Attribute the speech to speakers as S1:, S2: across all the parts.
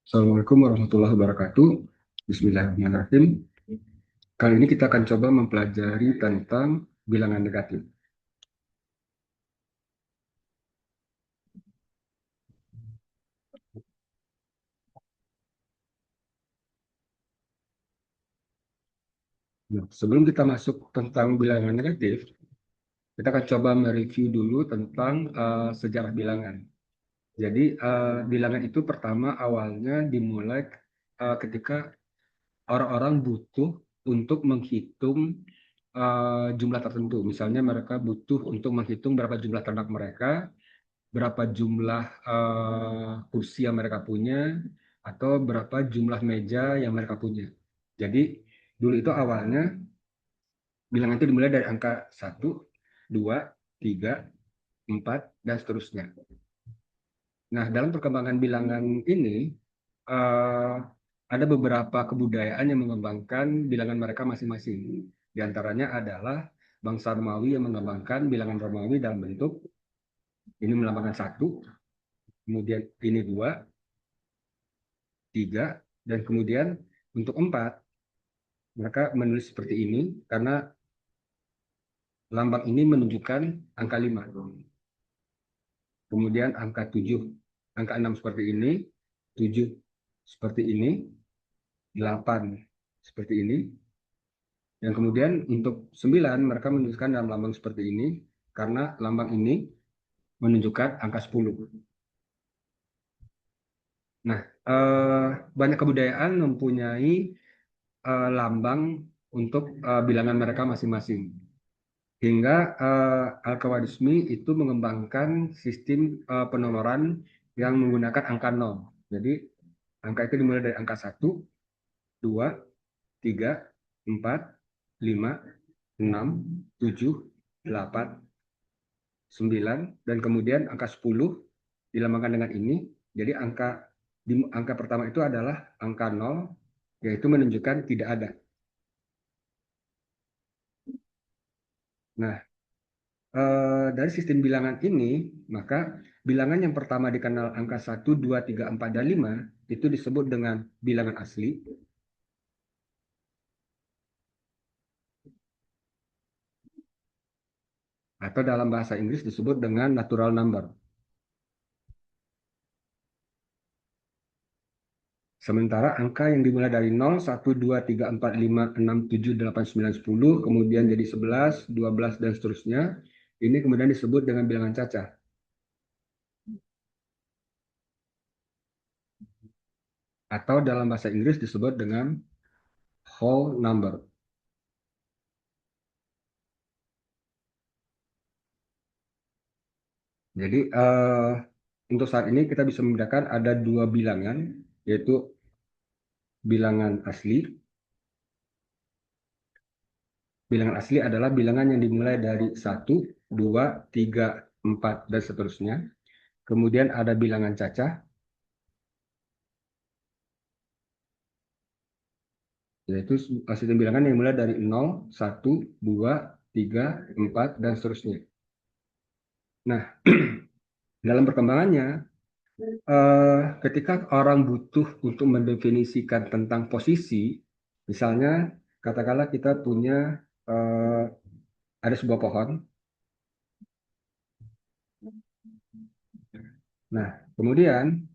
S1: Assalamualaikum warahmatullahi wabarakatuh. Bismillahirrahmanirrahim. Kali ini kita akan coba mempelajari tentang bilangan negatif. Nah, sebelum kita masuk tentang bilangan negatif, kita akan coba mereview dulu tentang sejarah bilangan. Jadi, bilangan itu pertama awalnya dimulai ketika orang-orang butuh untuk menghitung jumlah tertentu. Misalnya mereka butuh untuk menghitung berapa jumlah ternak mereka, berapa jumlah kursi yang mereka punya, atau berapa jumlah meja yang mereka punya. Jadi dulu itu awalnya bilangan itu dimulai dari angka 1, 2, 3, 4, dan seterusnya. Nah, dalam perkembangan bilangan ini, eh, ada beberapa kebudayaan yang mengembangkan bilangan mereka masing-masing. Di antaranya adalah bangsa Romawi yang mengembangkan bilangan Romawi dalam bentuk ini melambangkan 1, kemudian ini 2, 3, dan kemudian untuk 4 mereka menulis seperti ini karena lambang ini menunjukkan angka 5. Kemudian angka 7, angka 6 seperti ini, 7 seperti ini, 8 seperti ini, dan kemudian untuk 9 mereka menuliskan dalam lambang seperti ini karena lambang ini menunjukkan angka 10. Nah, banyak kebudayaan mempunyai lambang untuk bilangan mereka masing-masing. Hingga Al-Khawarizmi itu mengembangkan sistem penomoran yang menggunakan angka 0. Jadi angka itu dimulai dari angka 1, 2, 3, 4, 5, 6, 7, 8, 9, dan kemudian angka 10 dilambangkan dengan ini. Jadi angka pertama itu adalah angka 0, yaitu menunjukkan tidak ada. Nah, dari sistem bilangan ini, maka bilangan yang pertama dikenal angka 1, 2, 3, 4, dan 5 itu disebut dengan bilangan asli, atau dalam bahasa Inggris disebut dengan natural number. Sementara angka yang dimulai dari 0, 1, 2, 3, 4, 5, 6, 7, 8, 9, 10, kemudian jadi 11, 12, dan seterusnya, ini kemudian disebut dengan bilangan cacah. Atau dalam bahasa Inggris disebut dengan whole number. Jadi untuk saat ini kita bisa membedakan ada dua bilangan, yaitu bilangan asli. Bilangan asli adalah bilangan yang dimulai dari 1, 2, 3, 4, dan seterusnya. Kemudian ada bilangan cacah, yaitu sistem bilangan yang dimulai dari 0, 1, 2, 3, 4, dan seterusnya. Nah, dalam perkembangannya, ketika orang butuh untuk mendefinisikan tentang posisi, misalnya katakanlah kita punya eh, ada sebuah pohon. Nah, kemudian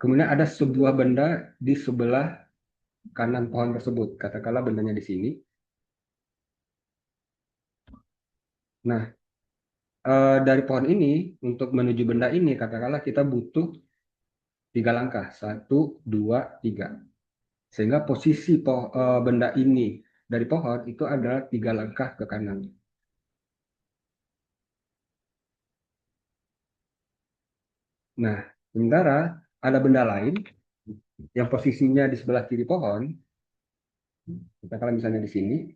S1: ada sebuah benda di sebelah kanan pohon tersebut. Katakanlah bendanya di sini. Nah, dari pohon ini untuk menuju benda ini, katakanlah kita butuh 3 langkah, 1, 2, 3. Sehingga posisi benda ini dari pohon itu adalah 3 langkah ke kanan. Nah, sementara ada benda lain yang posisinya di sebelah kiri pohon, katakanlah misalnya di sini,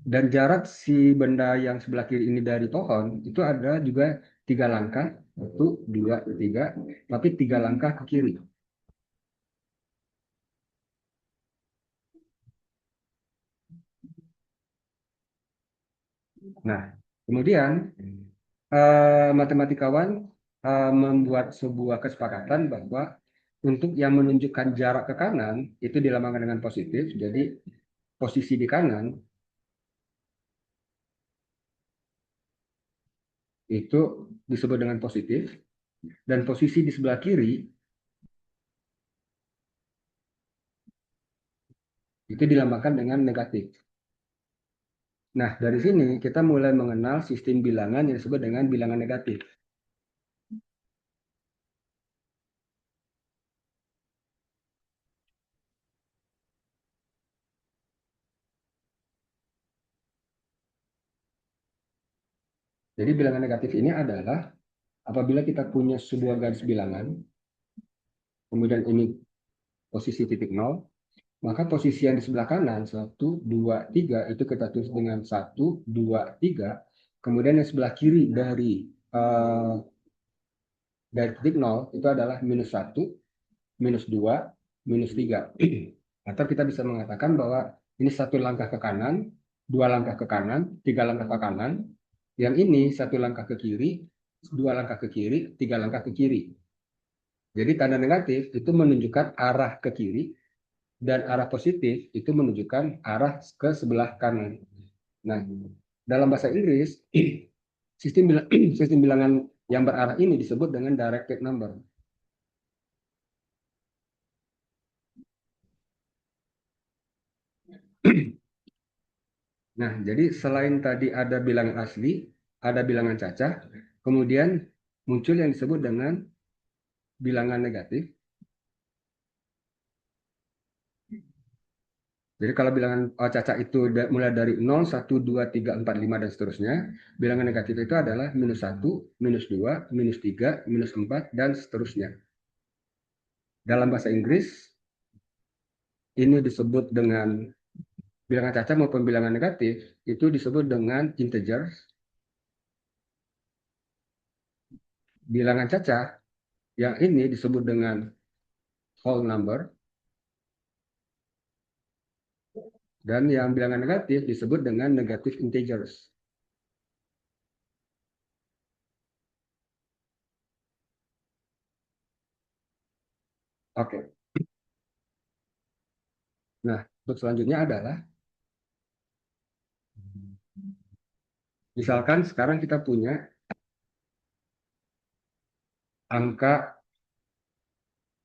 S1: dan jarak si benda yang sebelah kiri ini dari pohon itu ada juga 3 langkah, 1, 2, 3, tapi 3 langkah ke kiri. Nah, kemudian Matematikawan membuat sebuah kesepakatan bahwa untuk yang menunjukkan jarak ke kanan itu dilambangkan dengan positif. Jadi posisi di kanan itu disebut dengan positif dan posisi di sebelah kiri itu dilambangkan dengan negatif. Nah, dari sini kita mulai mengenal sistem bilangan yang disebut dengan bilangan negatif. Jadi bilangan negatif ini adalah apabila kita punya sebuah garis bilangan, kemudian ini posisi titik nol, maka posisi yang di sebelah kanan, 1, 2, 3, itu kita tulis dengan 1, 2, 3. Kemudian yang sebelah kiri dari titik nol itu adalah -1, -2, -3. Atau kita bisa mengatakan bahwa ini satu langkah ke kanan, dua langkah ke kanan, tiga langkah ke kanan. Yang ini satu langkah ke kiri, dua langkah ke kiri, tiga langkah ke kiri. Jadi tanda negatif itu menunjukkan arah ke kiri dan arah positif itu menunjukkan arah ke sebelah kanan. Nah, dalam bahasa Inggris, sistem bilangan yang berarah ini disebut dengan directed number. Nah, jadi selain tadi ada bilangan asli, ada bilangan cacah, kemudian muncul yang disebut dengan bilangan negatif. Jadi kalau bilangan cacah itu mulai dari 0, 1, 2, 3, 4, 5, dan seterusnya. Bilangan negatif itu adalah -1, -2, -3, -4, dan seterusnya. Dalam bahasa Inggris, ini disebut dengan bilangan cacat maupun bilangan negatif, itu disebut dengan integers. Bilangan cacat yang ini disebut dengan whole number, dan yang bilangan negatif disebut dengan negative integers. Oke. Nah, untuk selanjutnya adalah, misalkan sekarang kita punya angka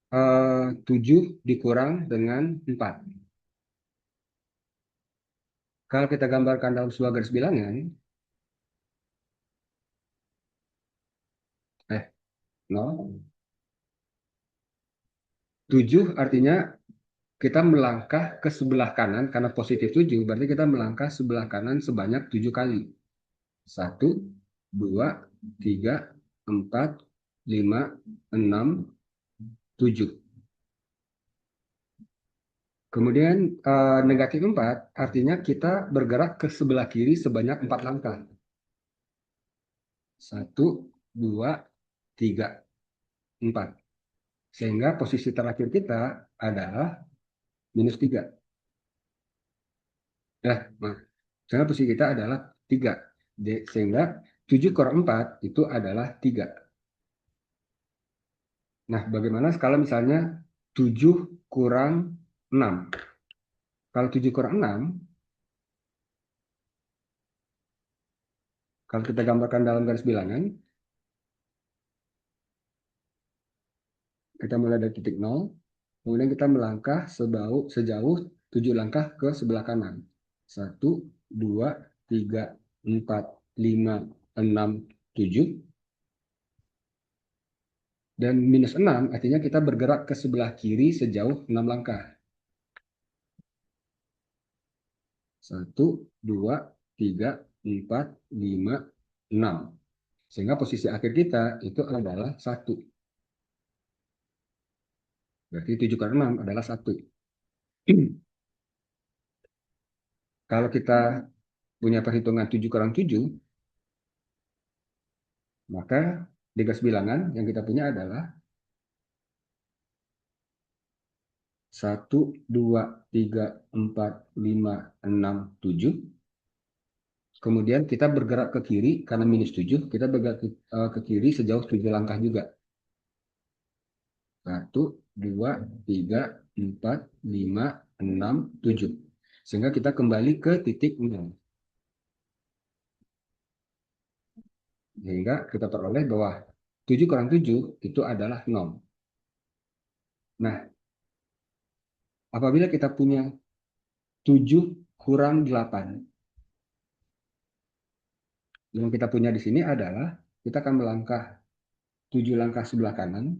S1: 7 dikurang dengan 4. Kalau kita gambarkan dalam sebuah garis bilangan, eh, 0, 7 artinya kita melangkah ke sebelah kanan, karena positif 7, berarti kita melangkah sebelah kanan sebanyak 7 kali. 1, 2, 3, 4, 5, 6, 7. Kemudian negatif 4 artinya kita bergerak ke sebelah kiri sebanyak 4 langkah. 1, 2, 3, 4. Sehingga posisi terakhir kita adalah -3. Nah, sehingga posisi kita adalah 3. Sehingga 7 kurang 4 itu adalah 3. Nah, bagaimana kalau misalnya 7 kurang 6? Kalau 7 kurang 6, kalau kita gambarkan dalam garis bilangan, kita mulai dari titik 0, kemudian kita melangkah sejauh 7 langkah ke sebelah kanan. 1, 2, 3, 4, 5, 6, 7. Dan -6 artinya kita bergerak ke sebelah kiri sejauh 6 langkah. 1, 2, 3, 4, 5, 6. Sehingga posisi akhir kita itu adalah 1. Berarti 7 kurang 6 adalah 1. Kalau kita punya perhitungan 7 kurang 7, maka di garis bilangan yang kita punya adalah 1, 2, 3, 4, 5, 6, 7. Kemudian kita bergerak ke kiri karena minus 7, kita bergerak ke kiri sejauh 7 langkah juga. 1, 2, 3, 4, 5, 6, 7. Sehingga kita kembali ke titik 0. Sehingga kita peroleh bahwa 7 kurang 7 itu adalah 0. Nah, apabila kita punya 7 kurang 8, yang kita punya di sini adalah kita akan melangkah 7 langkah sebelah kanan.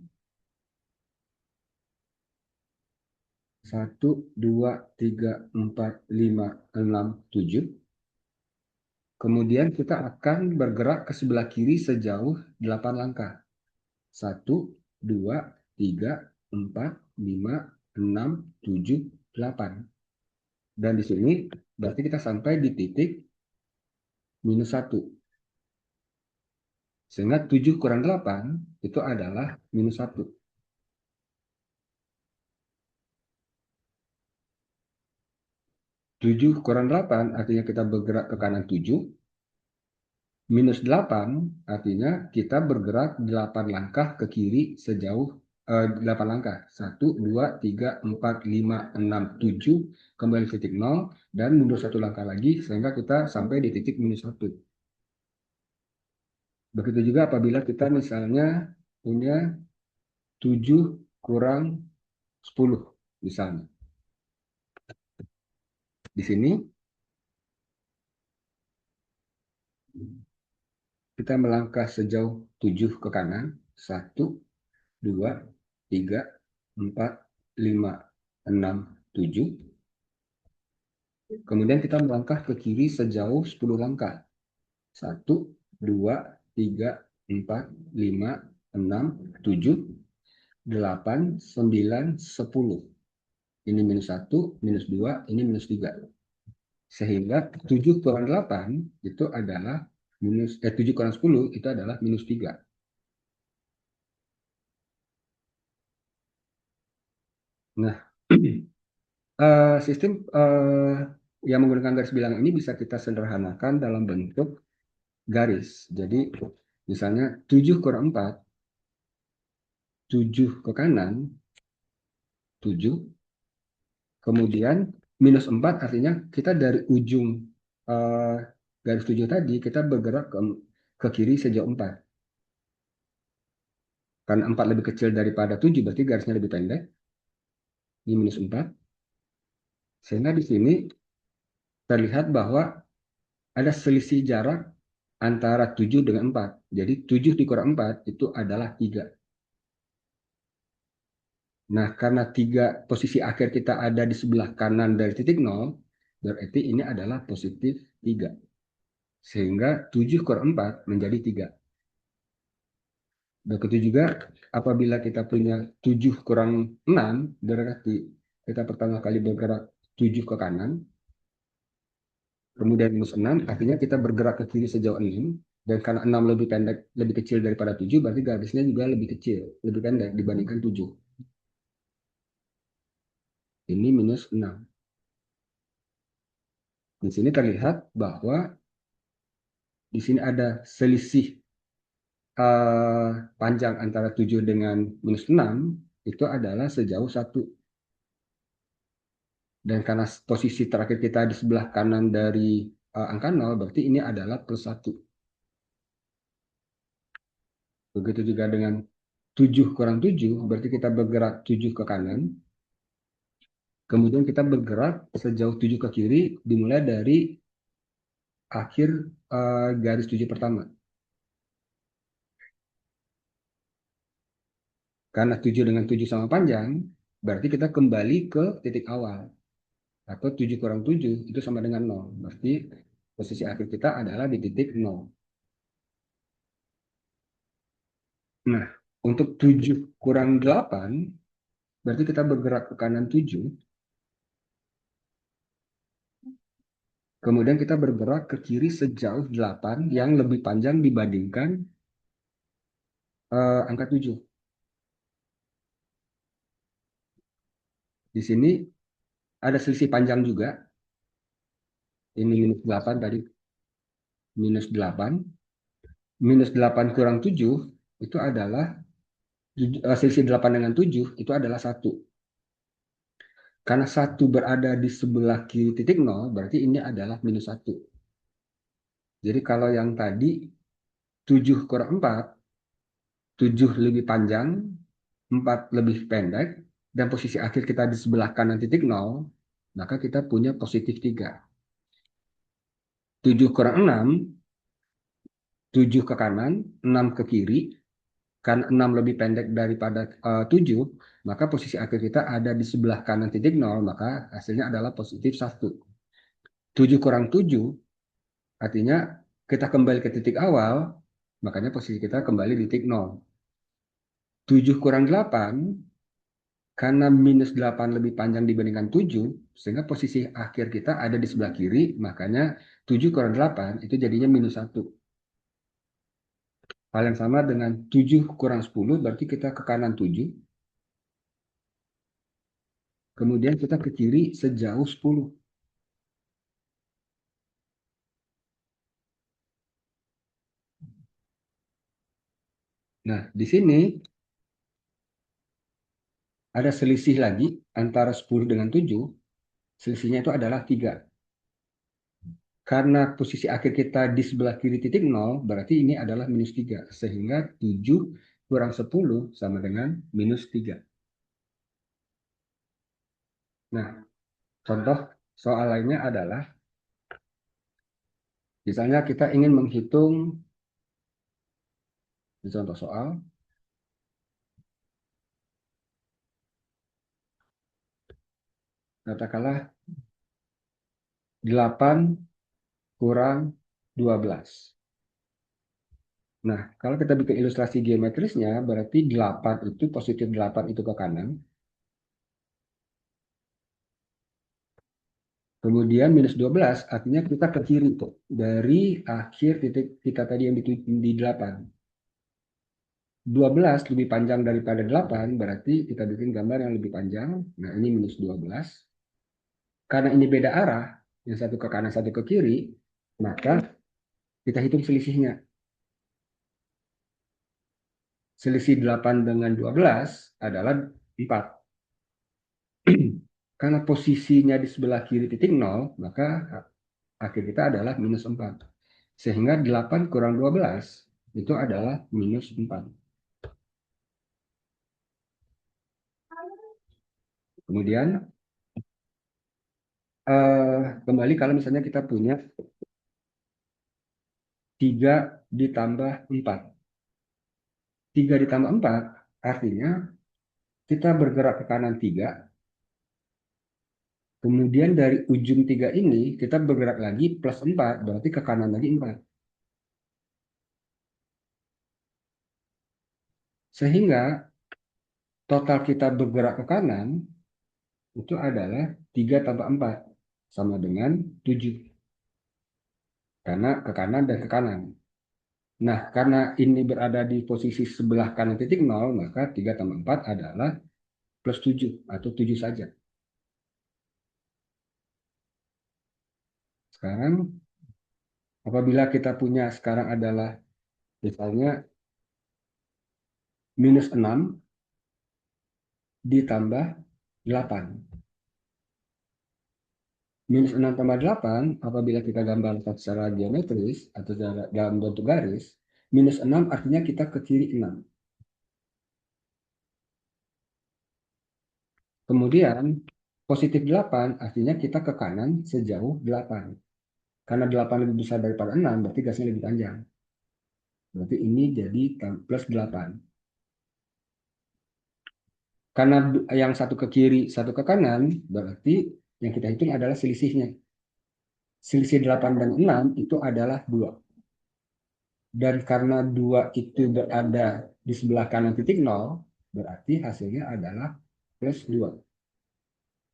S1: 1, 2, 3, 4, 5, 6, 7. Kemudian kita akan bergerak ke sebelah kiri sejauh 8 langkah. 1, 2, 3, 4, 5, 6, 7, 8. Dan di sini berarti kita sampai di titik minus 1. Sehingga 7 kurang 8 itu adalah minus 1. 7 kurang 8 artinya kita bergerak ke kanan 7. Minus 8 artinya kita bergerak 8 langkah ke kiri sejauh 8 langkah. 1, 2, 3, 4, 5, 6, 7. Kembali ke titik 0 dan mundur 1 langkah lagi sehingga kita sampai di titik minus 1. Begitu juga apabila kita misalnya punya 7 kurang 10 misalnya. Di sini kita melangkah sejauh 7 ke kanan. 1, 2, 3, 4, 5, 6, 7. Kemudian kita melangkah ke kiri sejauh 10 langkah. 1, 2, 3, 4, 5, 6, 7, 8, 9, 10. Ini minus 1, minus 2, ini minus 3. Sehingga 7 kurang 8 itu adalah 7 kurang 10 itu adalah minus 3. Nah, sistem yang menggunakan garis bilangan ini bisa kita sederhanakan dalam bentuk garis. Jadi, misalnya 7 kurang 4, 7 ke kanan, 7. Kemudian minus 4 artinya kita dari ujung uh, garis 7 tadi, kita bergerak ke kiri sejauh 4. Karena 4 lebih kecil daripada 7, berarti garisnya lebih pendek. Ini minus 4. Sehingga di sini terlihat bahwa ada selisih jarak antara 7 dengan 4. Jadi 7 dikurang 4 itu adalah 3. Nah, karena 3 posisi akhir kita ada di sebelah kanan dari titik 0, berarti ini adalah positif 3. Sehingga 7 kurang 4 menjadi 3. Begitu juga apabila kita punya 7 kurang 6, berarti kita pertama kali bergerak 7 ke kanan, kemudian minus 6, artinya kita bergerak ke kiri sejauh 6, dan karena 6 lebih pendek, lebih kecil daripada 7, berarti garisnya juga lebih kecil, lebih pendek dibandingkan 7. Ini minus 6. Di sini terlihat bahwa di sini ada selisih panjang antara 7 dengan minus 6, itu adalah sejauh 1. Dan karena posisi terakhir kita di sebelah kanan dari angka 0, berarti ini adalah plus 1. Begitu juga dengan 7 kurang 7, berarti kita bergerak 7 ke kanan. Kemudian kita bergerak sejauh 7 ke kiri, dimulai dari akhir garis 7 pertama. Karena 7 dengan 7 sama panjang, berarti kita kembali ke titik awal. Atau 7 kurang 7 itu sama dengan 0. Berarti posisi akhir kita adalah di titik 0. Nah, untuk 7 kurang 8, berarti kita bergerak ke kanan 7. Kemudian kita bergerak ke kiri sejauh 8 yang lebih panjang dibandingkan angka 7. Di sini ada selisih panjang juga. Ini minus 8 tadi. minus 8. Minus 8 kurang 7 itu adalah selisih 8 dengan 7 itu adalah 1. Karena 1 berada di sebelah kiri titik 0, berarti ini adalah minus 1. Jadi kalau yang tadi 7 kurang 4, 7 lebih panjang, 4 lebih pendek, dan posisi akhir kita di sebelah kanan titik 0, maka kita punya positif 3. 7 kurang 6, 7 ke kanan, 6 ke kiri. Karena 6 lebih pendek daripada 7, maka posisi akhir kita ada di sebelah kanan titik 0, maka hasilnya adalah positif 1. 7 kurang 7, artinya kita kembali ke titik awal, makanya posisi kita kembali di titik 0. 7 kurang 8, karena minus 8 lebih panjang dibandingkan 7, sehingga posisi akhir kita ada di sebelah kiri, makanya 7 kurang 8 itu jadinya minus 1. Hal yang sama dengan 7 kurang 10, berarti kita ke kanan 7, kemudian kita ke kiri sejauh 10. Nah, di sini ada selisih lagi antara 10 dengan 7. Selisihnya itu adalah 3. Karena posisi akhir kita di sebelah kiri titik 0, berarti ini adalah minus 3. Sehingga 7 kurang 10 sama dengan minus 3. Nah, contoh soal lainnya adalah, misalnya kita ingin menghitung, di contoh soal, katakanlah 8 kurang 12. Nah, kalau kita bikin ilustrasi geometrisnya, berarti 8 itu, positif 8 itu ke kanan. Kemudian minus 12 artinya kita ke kiri tuh. Dari akhir titik kita tadi yang di 8. 12 lebih panjang daripada 8, berarti kita bikin gambar yang lebih panjang. Nah, ini minus 12. Karena ini beda arah, yang satu ke kanan, satu ke kiri, maka kita hitung selisihnya. Selisih 8 dengan 12 adalah 4. Karena posisinya di sebelah kiri titik 0, maka akhir kita adalah minus 4. Sehingga 8 kurang 12 itu adalah minus 4. Kemudian kembali kalau misalnya kita punya 3 ditambah 4. 3 ditambah 4 artinya kita bergerak ke kanan 3. Kemudian dari ujung 3 ini kita bergerak lagi plus 4. Berarti ke kanan lagi 4. Sehingga total kita bergerak ke kanan itu adalah 3 tambah 4. Sama dengan 7. Karena ke kanan dan ke kanan. Nah, karena ini berada di posisi sebelah kanan titik 0, maka 3 tambah 4 adalah plus 7 atau 7 saja. Sekarang apabila kita punya sekarang adalah misalnya minus 6 ditambah 8. Minus 6 tambah 8 apabila kita gambarkan secara geometris atau dalam bentuk garis, minus 6 artinya kita ke kiri 6. Kemudian positif 8 artinya kita ke kanan sejauh 8. Karena 8 lebih besar daripada 6, berarti gasnya lebih panjang. Berarti ini jadi plus 8. Karena yang satu ke kiri, satu ke kanan, berarti yang kita hitung adalah selisihnya. Selisih 8 dan 6 itu adalah 2. Dan karena 2 itu berada di sebelah kanan titik 0, berarti hasilnya adalah plus 2.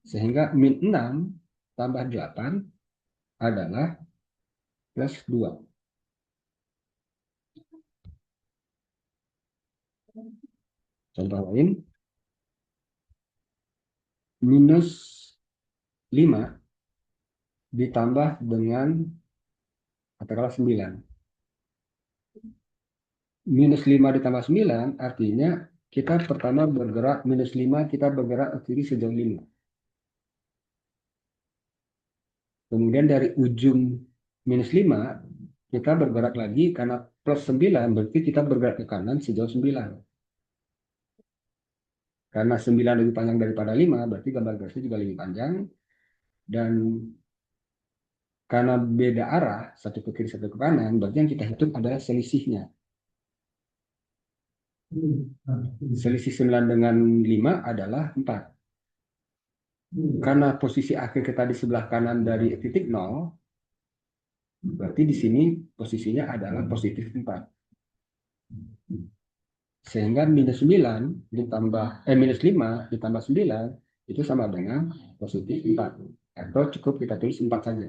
S1: Sehingga min 6 tambah 8 adalah plus 2. Contoh lain, minus 5 ditambah dengan katakanlah 9. Minus 5 ditambah 9 artinya kita pertama bergerak minus 5, kita bergerak ke kiri sejauh 5. Kemudian dari ujung minus 5 kita bergerak lagi karena plus 9 berarti kita bergerak ke kanan sejauh 9. Karena 9 lebih panjang daripada 5 berarti gambar garisnya juga lebih panjang. Dan karena beda arah, satu ke kiri, satu ke kanan, berarti yang kita hitung adalah selisihnya. Selisih 9 dengan 5 adalah 4. Karena posisi akhir kita di sebelah kanan dari titik 0, berarti di sini posisinya adalah positif 4. Sehingga minus 9 ditambah, minus 5 ditambah 9 itu sama dengan positif 4. Atau cukup kita tulis 4 saja.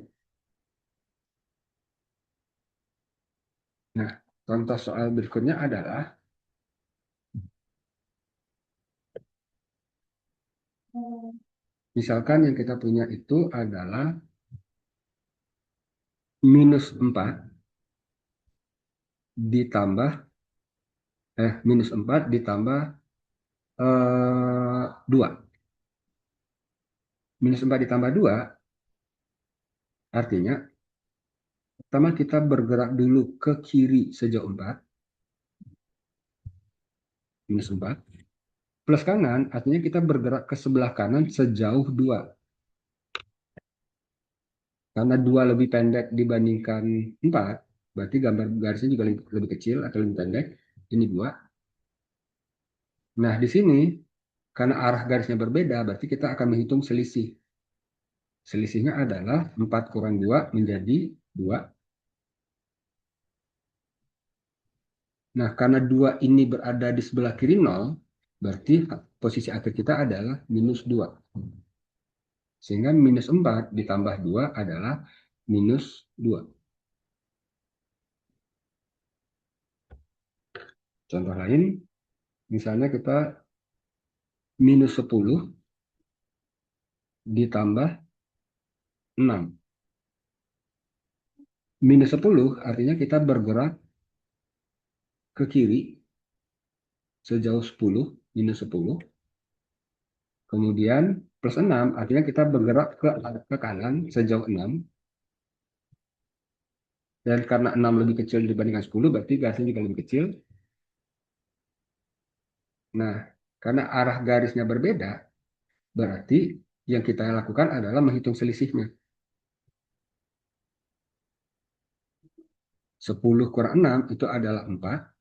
S1: Nah, contoh soal berikutnya adalah misalkan yang kita punya itu adalah minus 4 ditambah minus 4 ditambah 2. Minus 4 ditambah 2 artinya pertama kita bergerak dulu ke kiri sejauh 4, minus 4. Plus kanan artinya kita bergerak ke sebelah kanan sejauh 2. Karena 2 lebih pendek dibandingkan 4, berarti gambar garisnya juga lebih kecil atau lebih pendek. Ini 2. Nah, di sini karena arah garisnya berbeda, berarti kita akan menghitung selisih. Selisihnya adalah 4 kurang 2 menjadi 2. Nah, karena 2 ini berada di sebelah kiri 0, berarti posisi akhir kita adalah minus 2. Sehingga minus 4 ditambah 2 adalah minus 2. Contoh lain, misalnya kita minus 10 ditambah 6. Minus 10 artinya kita bergerak ke kiri sejauh 10, minus 10. Kemudian plus 6 artinya kita bergerak ke kanan sejauh 6. Dan karena 6 lebih kecil dibandingkan 10, berarti garisnya juga lebih kecil. Nah, karena arah garisnya berbeda, berarti yang kita lakukan adalah menghitung selisihnya. 10 kurang 6 itu adalah 4.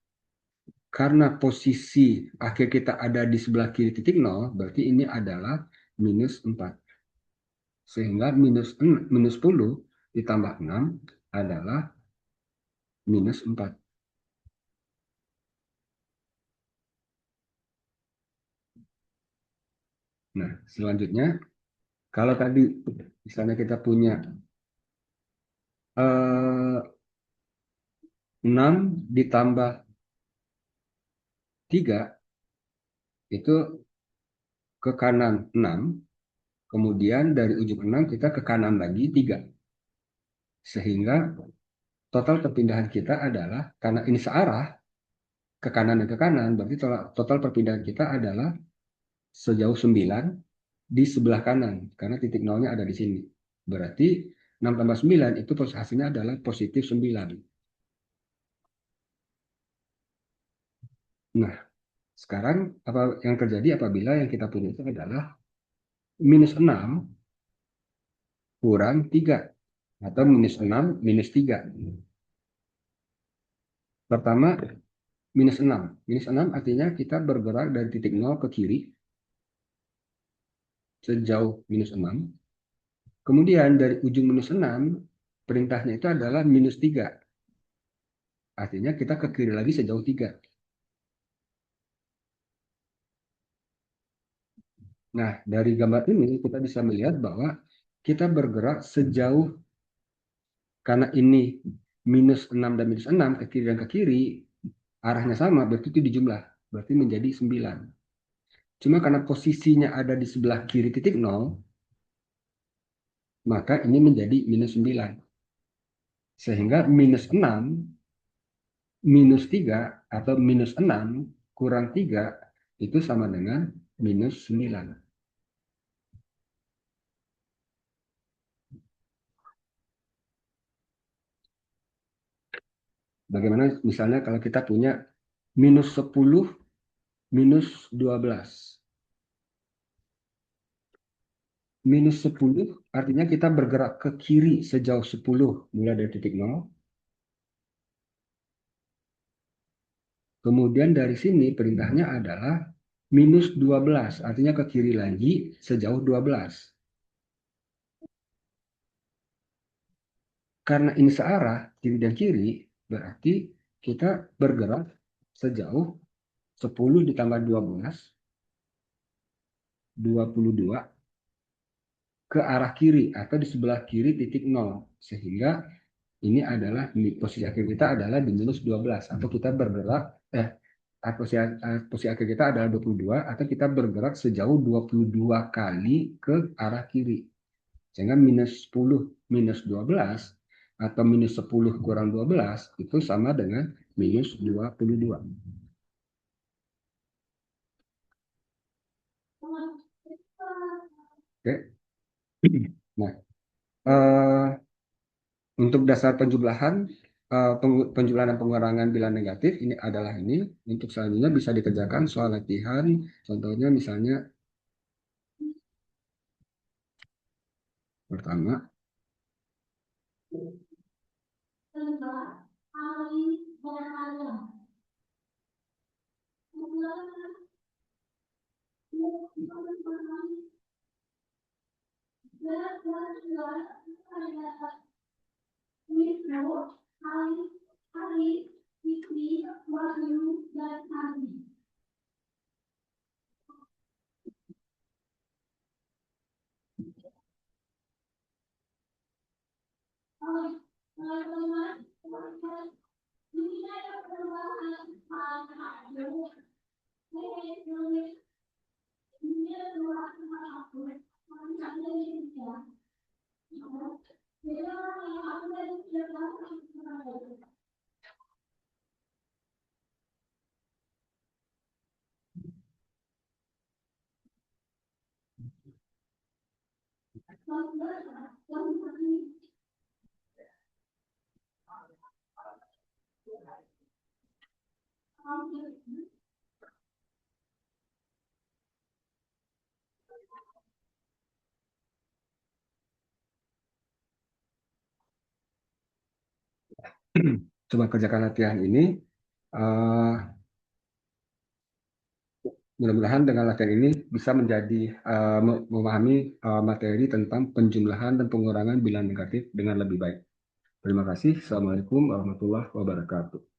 S1: Karena posisi akhir kita ada di sebelah kiri titik 0, berarti ini adalah minus 4. Sehingga minus 10 ditambah 6 adalah minus 4. Nah, selanjutnya, kalau tadi misalnya kita punya 6 ditambah 3, itu ke kanan 6, kemudian dari ujung 6 kita ke kanan lagi 3. Sehingga total perpindahan kita adalah, karena ini searah, ke kanan dan ke kanan, berarti total perpindahan kita adalah sejauh 9 di sebelah kanan, karena titik nolnya ada di sini. Berarti 6 tambah 9 itu hasilnya adalah positif 9. Nah, sekarang apa yang terjadi apabila yang kita punya itu adalah minus 6 kurang 3 atau minus 6 minus 3. Pertama, minus 6. Minus 6 artinya kita bergerak dari titik 0 ke kiri sejauh minus 6. Kemudian dari ujung minus 6, perintahnya itu adalah minus 3. Artinya kita ke kiri lagi sejauh 3. Nah, dari gambar ini kita bisa melihat bahwa kita bergerak sejauh, karena ini minus 6 dan minus 6 ke kiri dan ke kiri, arahnya sama, berarti itu dijumlah. Berarti menjadi 9. Cuma karena posisinya ada di sebelah kiri titik 0, maka ini menjadi minus 9. Sehingga -6 -3 atau -6 kurang 3 itu sama dengan -9. Bagaimana misalnya kalau kita punya -10 -12. -10 artinya kita bergerak ke kiri sejauh 10 mulai dari titik nol. Kemudian dari sini perintahnya adalah -12, artinya ke kiri lagi sejauh 12. Karena ini searah, kiri dan kiri, berarti kita bergerak sejauh 10 ditambah 12, 22 ke arah kiri atau di sebelah kiri titik nol. Sehingga ini adalah posisi akhir kita adalah di -12 atau kita bergerak posisi akhir kita adalah 22 atau kita bergerak sejauh 22 kali ke arah kiri. Sehingga -10 -12 atau -10 kurang 12 itu sama dengan -22. Oke. Nah, eh, untuk dasar penjumlahan, penjumlahan dan pengurangan bilangan negatif ini adalah ini. Untuk selanjutnya bisa dikerjakan soal latihan. Contohnya misalnya pertama, coba kerjakan latihan ini. Eh, Mudah-mudahan dengan latihan ini bisa menjadi memahami materi tentang penjumlahan dan pengurangan bilangan negatif dengan lebih baik. Terima kasih. Assalamualaikum warahmatullahi wabarakatuh.